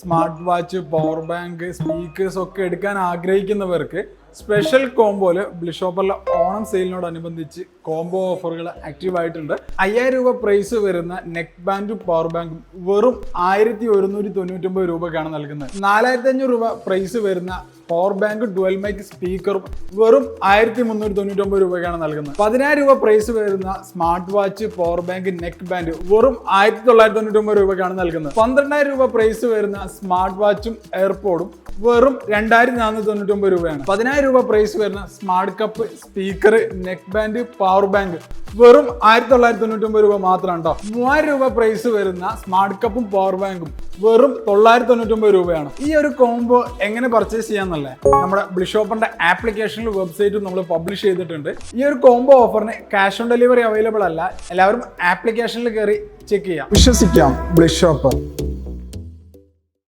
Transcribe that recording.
Smart watch, power bank, speakers ഒക്കെ എടുക്കാൻ ആഗ്രഹിക്കുന്നവർക്ക് സ്പെഷ്യൽ കോംബോയില് ബ്ലിഷോപ്പറിലെ ഓണം സെയിലിനോടനുബന്ധിച്ച് കോംബോ ഓഫറുകൾ ആക്റ്റീവ് ആയിട്ടുണ്ട്. 5000 രൂപ പ്രൈസ് വരുന്ന നെക്ക് ബാൻഡും പവർ ബാങ്കും വെറും 1199 രൂപക്കാണ് നൽകുന്നത്. 4500 രൂപ പ്രൈസ് വരുന്ന പവർ ബാങ്ക്, ഡുവൽ മൈക്ക്, സ്പീക്കറും വെറും 1399 രൂപയ്ക്കാണ് നൽകുന്നത്. 10000 രൂപ പ്രൈസ് വരുന്ന smart watch, power bank, neck band വെറും 1999 രൂപയ്ക്കാണ് നൽകുന്നത്. 12000 രൂപ പ്രൈസ് വരുന്ന സ്മാർട്ട് വാച്ചും എയർപോഡും വെറും 2499 രൂപയാണ്. 10000 രൂപ പ്രൈസ് വരുന്ന smart cup, speaker, neck band, power bank വെറും 1999 രൂപ മാത്രമാണ് കേട്ടോ. 3000 രൂപ പ്രൈസ് വരുന്ന സ്മാർട്ട് കപ്പും പവർ ബാങ്കും വെറും 999 രൂപയാണ്. ഈ ഒരു കോംബോ എങ്ങനെ പർച്ചേസ് ചെയ്യാന്നല്ലേ നമ്മുടെ ബ്ലിഷോപ്പറിന്റെ ആപ്ലിക്കേഷനിലും വെബ്സൈറ്റും നമ്മൾ പബ്ലിഷ് ചെയ്തിട്ടുണ്ട്. ഈ ഒരു കോംബോ ഓഫറിന് ക്യാഷ് ഓൺ ഡെലിവറി അവൈലബിൾ അല്ല. എല്ലാവരും ആപ്ലിക്കേഷനിൽ കയറി ചെക്ക് ചെയ്യാം. വിശ്വസിക്കാം ബ്ലിഷോപ്പർ.